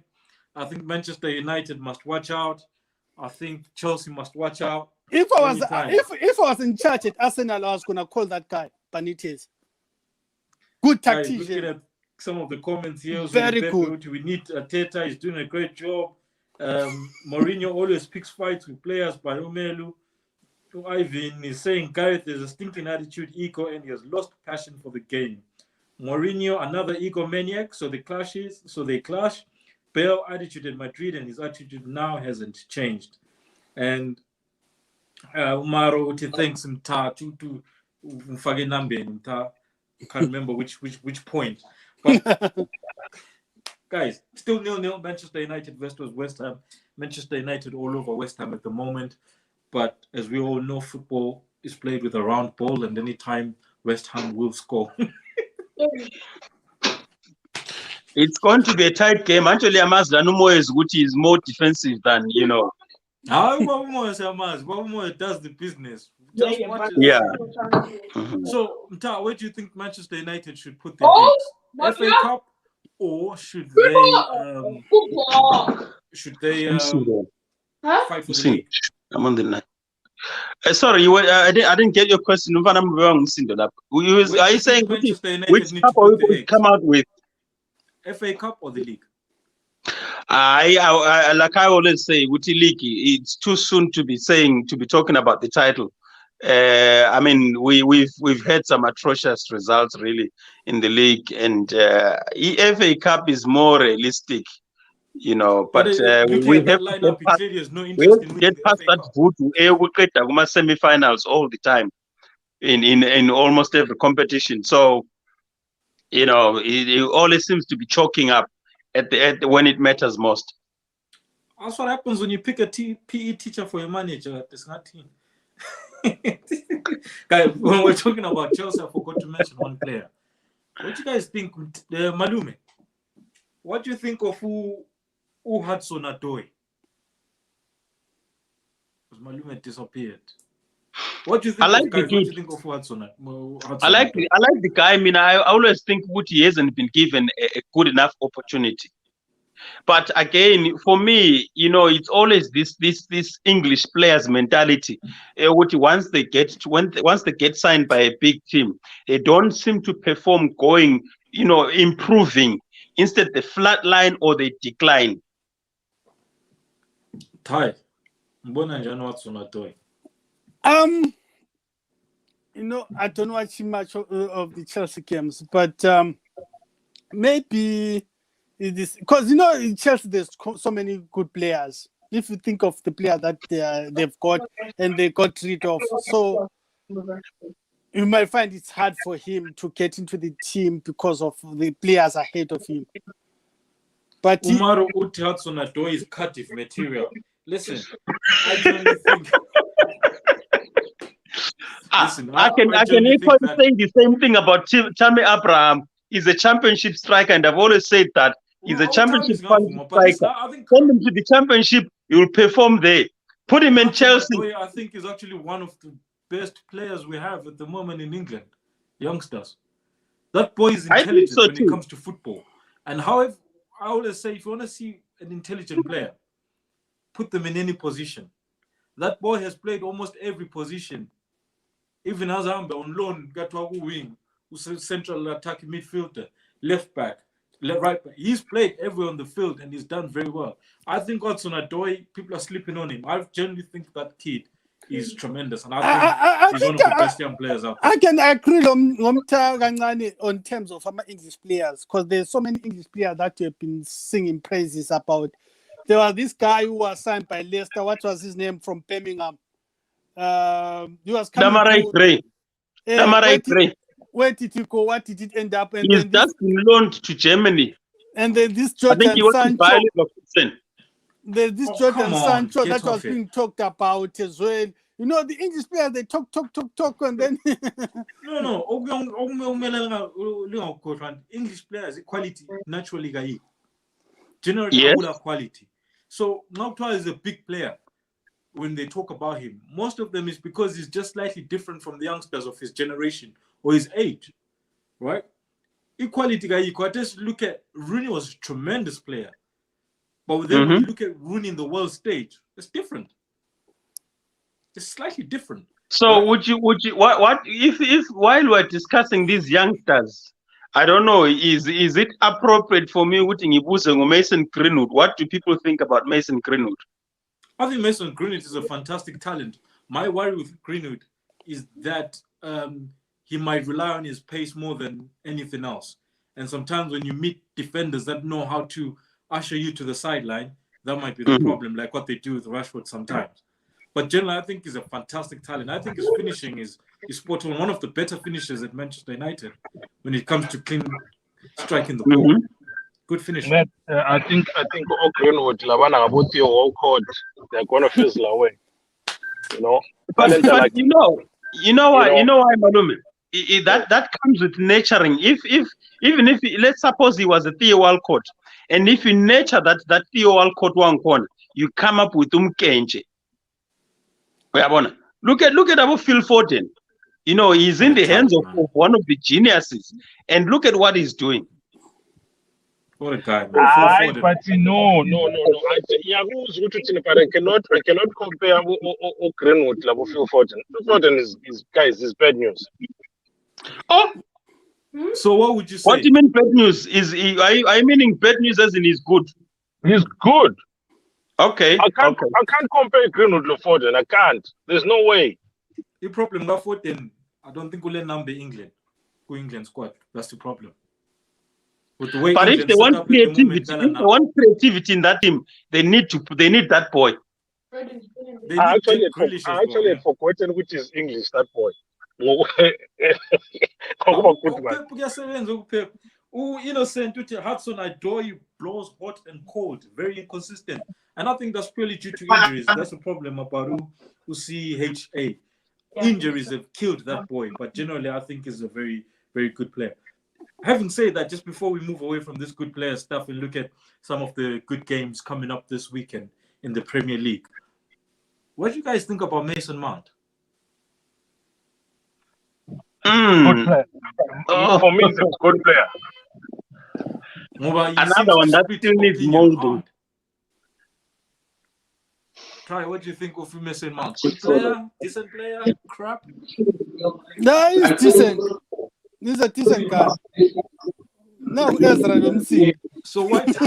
I think Manchester United must watch out. I think Chelsea must watch out. If I was in charge at Arsenal, I was gonna call that guy Benitez. Good tactician. Looking at some of the comments here, Very good. We need Arteta. He's doing a great job. Mourinho always picks fights with players. By Omelu, Ivan is saying Gareth has a stinking attitude, ego, and he has lost passion for the game. Mourinho, another egomaniac, so they clash. Bale attitude at Madrid, and his attitude now hasn't changed. And Umaro thanks him to can't remember which point. But guys, still 0-0. Manchester United versus West Ham. Manchester United all over West Ham at the moment. But as we all know, football is played with a round ball, and anytime West Ham will score. It's going to be a tight game. Actually, Amazda Numo is more defensive than, you know. Babumo does the business. Just watch it. Yeah. So, Mta, where do you think Manchester United should put their eggs? FA Cup, or should they fight for the league? I'm on the line. Sorry, I didn't get your question. Are you saying which cup we could come out with? FA Cup or the league? I like I always say, with the league, it's too soon to be talking about the title. I mean, we've had some atrocious results really in the league, and FA Cup is more realistic, you know. But we have to get past that vote semi-finals all the time in almost every competition. So, you know, it always seems to be choking up at when it matters most. That's what happens when you pick a PE teacher for your manager. It's not team. Guys, when we're talking about Chelsea, I forgot to mention one player. What do you guys think, Malume? What do you think of who Hudson Odoi? Because Malume disappeared. What do you think? What do you think of Hudson? I like the guy. I mean, I always think he hasn't been given a good enough opportunity. But again, for me, you know, it's always this English players mentality. Which once they get signed by a big team, they don't seem to perform improving. Instead, they flatline or they decline. Ty, mbona njani Hudson Odoi? You know, I don't watch much of the Chelsea games, but maybe it is because, you know, in Chelsea there's so many good players. If you think of the player that they've got and they got rid of, so you might find it's hard for him to get into the team because of the players ahead of him. But Umaru Hudson Odoi is Cardiff material. Listen, I genuinely think. Listen, I can equally say the same thing about Tammy Abraham. He's a championship striker, and I've always said that he's a championship striker. Send him to the championship, he will perform there. Put him in Chelsea. I think he's actually one of the best players we have at the moment in England, youngsters. That boy is intelligent when it comes to football. And however, I always say, if you want to see an intelligent player, put them in any position. That boy has played almost every position. Even as I'm on loan, got to wing, who's a central attacking midfielder, left back, right back. He's played everywhere on the field and he's done very well. I think Hudson-Odoi, people are sleeping on him. I genuinely think that kid is tremendous, and I think he's one of the best young players out there. I can agree on terms of English players, because there's so many English players that you have been singing praises about. There was this guy who was signed by Leicester. What was his name, from Birmingham? He was coming Damarai Gray. Damarai Gray. Where did he go? What did it end up? And He's just been loaned to Germany. And then this I think Jordan he was Sancho. Sancho. There's this Jordan Sancho that was being talked about as well. You know, the English players, they talk, and then... No. English players, quality, naturally, guy. Generally, Yes. good quality. So, Nautwa is a big player. When they talk about him, most of them is because he's just slightly different from the youngsters of his generation or his age, right? Equality, guy. You could just look at Rooney was a tremendous player. But then when you look at Rooney in the world stage, it's different. It's slightly different. So right? would you what if while we're discussing these youngsters, I don't know, is it appropriate for me with Mason Greenwood? What do people think about Mason Greenwood? I think Mason Greenwood is a fantastic talent. My worry with Greenwood is that he might rely on his pace more than anything else. And sometimes when you meet defenders that know how to usher you to the sideline, that might be the problem, like what they do with Rashford sometimes. But generally, I think he's a fantastic talent. I think his finishing is spot on. One of the better finishers at Manchester United when it comes to clean striking the ball. Good finishing. Matt, I think Greenwood, Lavana, about your Walcott, they're going to fizzle away. You know? But like, you know why, Malume? That comes with nurturing. Even if let's suppose he was a Theo Walcott, and if you nurture that Theo Walcott one corner, you come up with Umkenje. Look at about Phil Foden. You know, he's in the hands of one of the geniuses, and look at what he's doing. What a guy, man. But no. I cannot compare Greenwood to Phil Foden. Phil Foden is bad news. Oh, so what would you say? What do you mean bad news? Are you meaning bad news as in he's good? He's good. Okay. I can't compare Greenwood to Foden. I can't. There's no way. The problem with Foden, I don't think we'll number England squad. That's the problem. With the way but England if they want creativity, in that team, they need that boy. I actually had forgotten which is English, that boy. Innocent Hudson-Odoi blows hot and cold, very inconsistent. And I think that's purely due to injuries. That's the problem about UCHA. Injuries have killed that boy, but generally I think he's a very, very good player. Having said that, just before we move away from this good player stuff and look at some of the good games coming up this weekend in the Premier League, what do you guys think about Mason Mount? Good player. For me, he's a good player. Another one that still needs molding. Try, what do you think of Mason Mount? Good player, decent player, crap? No, he's decent. He's a decent guy. No, Ezra, let me see. So why does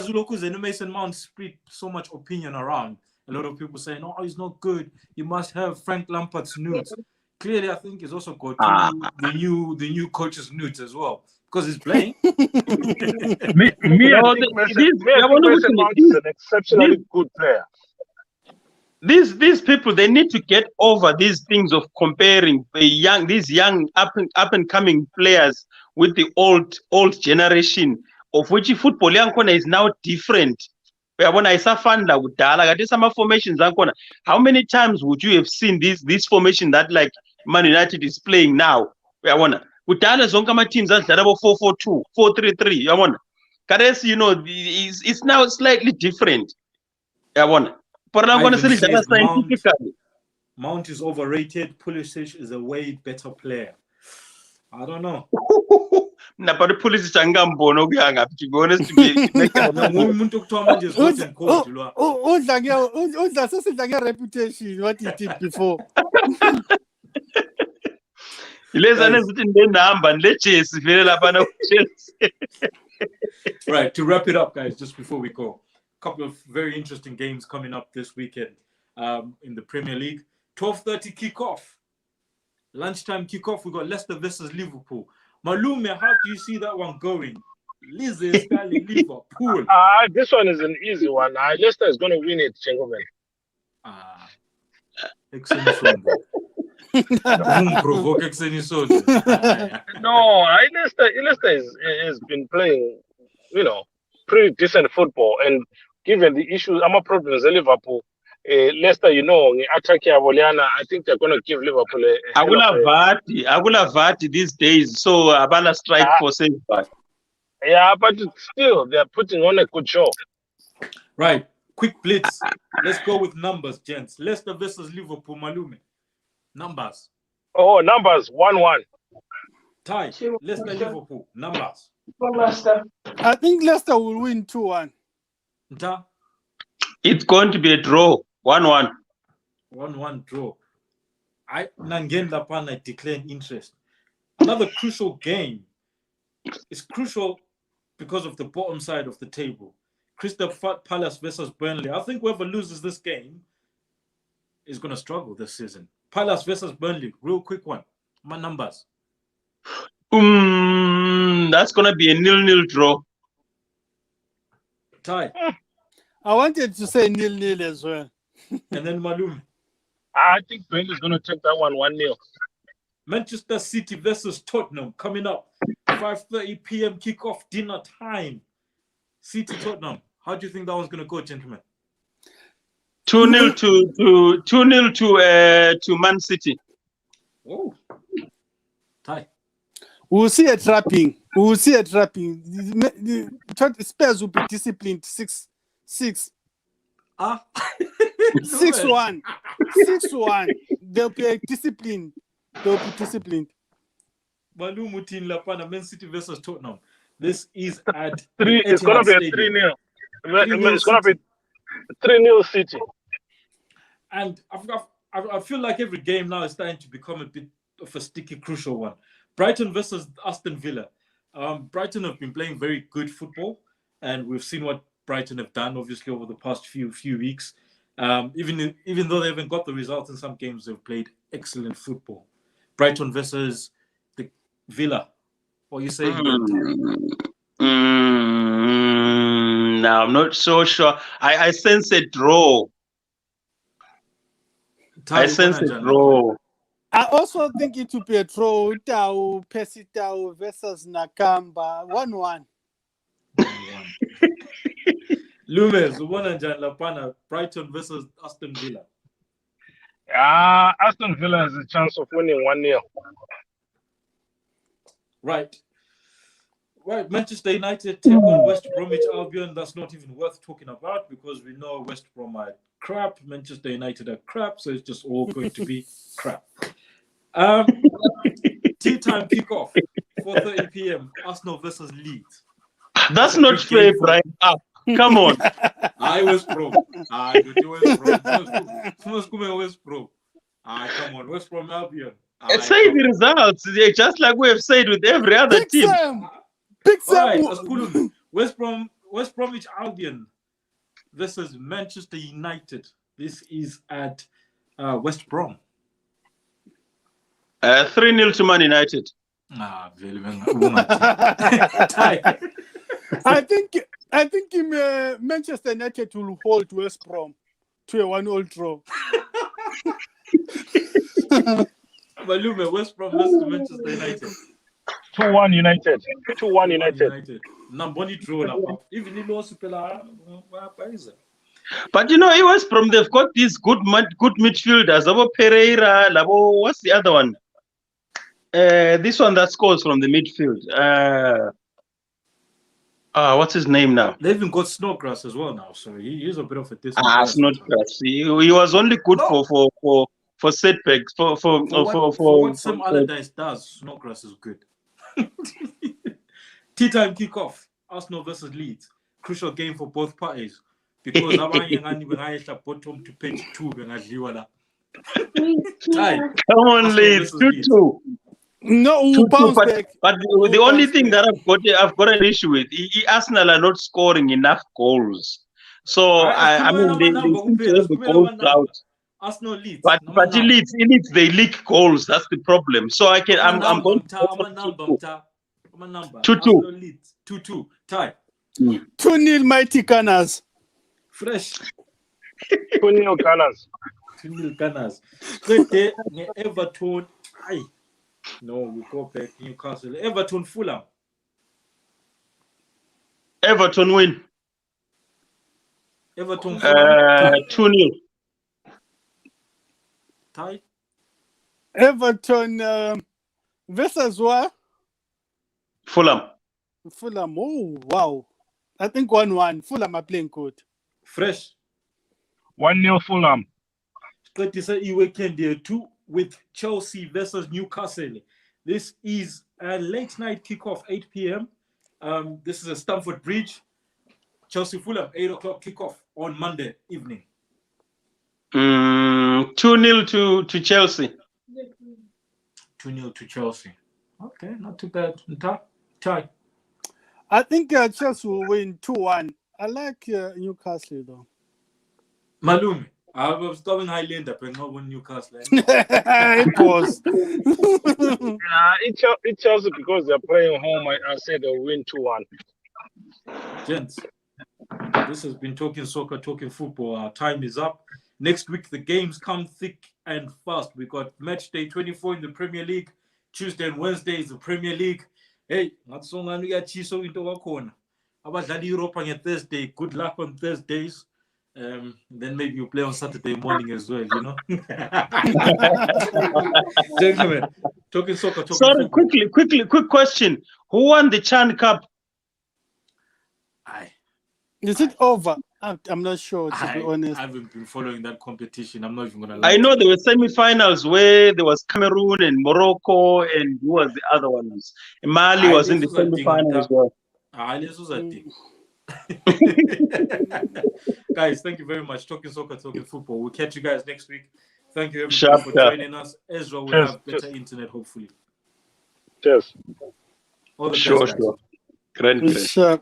Uloku's and Mason Mount split so much opinion around? A lot of people saying, "Oh, he's not good. You must have Frank Lampard's nudes." Clearly, I think he's also got the new coach's nudes as well because he's playing. I think Mason Mount is an exceptionally good player. These people, they need to get over these things of comparing these young up and coming players with the old generation, of which football is now different. How many times would you have seen this formation that like Man United is playing now? Teams are 4-4-2, 4-3-3. It's now slightly different. Mount is overrated. Pulisic is a way better player. I don't know. But Pulisic to be honest, reputation what he did before. Right, to wrap it up, guys, just before we go, a couple of very interesting games coming up this weekend in the Premier League. 12:30 kickoff. Lunchtime kickoff. We got Leicester versus Liverpool. Malume, how do you see that one going? Liverpool. This one is an easy one. Leicester is going to win it, gentlemen. Excellent. No, Leicester has been playing, pretty decent football. And given the issues, problems at Liverpool, Leicester, attack I think they're going to give Liverpool a Vati these days, so Abala strike for safeguard. Yeah, but still, they're putting on a good show. Right, quick blitz. Let's go with numbers, gents. Leicester versus Liverpool, Malume. Numbers. Oh, numbers, 1-1. Ty, Leicester, Liverpool, numbers. I think Leicester will win 2-1. It's going to be a draw, 1-1. 1-1 draw. I declare an interest. Another crucial game. It's crucial because of the bottom side of the table. Crystal Palace versus Burnley. I think whoever loses this game is going to struggle this season. Palace versus Burnley, real quick one. My numbers. That's going to be a 0-0 draw. Ty. I wanted to say 0-0 as well. And then Malum. I think Burnley is going to take that one 1-0. Manchester City versus Tottenham coming up. 5:30 p.m. kickoff dinner time. City Tottenham. How do you think that one's going to go, gentlemen? 2-0 to Man City. Oh. Ty. We'll see a trapping. The Spurs will be disciplined. 6-6. 6-1. 6-1. They'll be disciplined. Malumutin Lapana, Man City versus Tottenham. This is at 3. It's going to be a 3-0. It's going to be 3-0 City. And I feel like every game now is starting to become a bit of a sticky, crucial one. Brighton versus Aston Villa. Brighton have been playing very good football, and we've seen what Brighton have done, obviously, over the past few weeks. Even though they haven't got the results in some games, they've played excellent football. Brighton versus the Villa. What are you saying? No, I'm not so sure. I sense a draw. I sense a draw. I also think it will be a draw. Tau Pesitau versus Nakamba. 1-1. Lumes, Lapana, Brighton versus Aston Villa. Aston Villa has a chance of winning 1-0. Right. Manchester United take on West Bromwich Albion. That's not even worth talking about because we know West Brom are crap. Manchester United are crap, so it's just all going to be crap. Tea time kickoff, 4:30 p.m. Arsenal versus Leeds. That's not fair, Brian. Come on. West Brom. West Brom. Come on. West Brom Albion. Say the results. Just like we have said with every other team. Big Sam. Right, West Bromwich Albion versus Manchester United. This is at West Brom. 3-0 to Man United. I think Manchester United will hold West Brom to a 1-1 draw. Malume, West Brom versus Manchester United. 2-1 United. 2-1 United. Namboni draw. Even in but West Brom, they've got these good midfielders. Labo Pereira, what's the other one? This one that scores from the midfield. What's his name now? They've even got Snodgrass as well now, so he's a bit of a distance. Snodgrass. He was only good for setbacks. For what some Allardyce does, Snodgrass is good. Tea time kickoff. Arsenal versus Leeds. Crucial game for both parties because bottom to page 2. Come on, Leeds. 2-2. No, we'll 2-2, bounce but back. the We'll only bounce thing back. that I've got an issue with, Arsenal are not scoring enough goals. So I mean they seem to have the goal drought. Arsenal leads. But it leads they leak goals. That's the problem. So I'm going to go for 2-2. 2-2. Arsenal leads 2-2 tie. 2-0 mighty Gunners. Fresh. 2-0 Gunners. 2-0 Gunners. Straight there, Everton. Aye. No, we go back Newcastle. Everton Fulham. Everton win. Everton Fulham. 2-0. Tie. Everton versus what? Fulham. Fulham. Oh, wow. I think 1-1. Fulham are playing good. Fresh. 1-0 Fulham. Straight this weekend there too with Chelsea versus Newcastle. This is a late night kickoff, 8 p.m. This is a Stamford Bridge. Chelsea Fulham, 8 o'clock kickoff on Monday evening. 2-0 to Chelsea. 2-0 to Chelsea. Okay, not too bad. Tie. I think Chelsea will win 2-1. I like Newcastle though. Malumi. I was going Highlander, but not with Newcastle. It was. It Chelsea because they're playing home. I said they'll win 2-1. Gents, this has been Talking Soccer, Talking Football. Our time is up. Next week, the games come thick and fast. We got match day 24 in the Premier League. Tuesday and Wednesday is the Premier League. Hey, that's all we got Tshisa into our corner. About Europe on Thursday. Good luck on Thursdays. Then maybe you play on Saturday morning as well, you know. Gentlemen, Talking Soccer, Talking Sorry, Football. quick question. Who won the Chan Cup? Is it over? I'm not sure, to be honest. I haven't been following that competition. I'm not even going to lie. I know there were semi-finals where there was Cameroon and Morocco, and who was the other ones? Mali was in the semi-final as well. This was a thing. Guys, thank you very much. Talking Soccer, Talking Football. We'll catch you guys next week. Thank you everybody for joining us. Ezra will have better internet, hopefully. Cheers. All the best, Sure. guys. Great. Sure.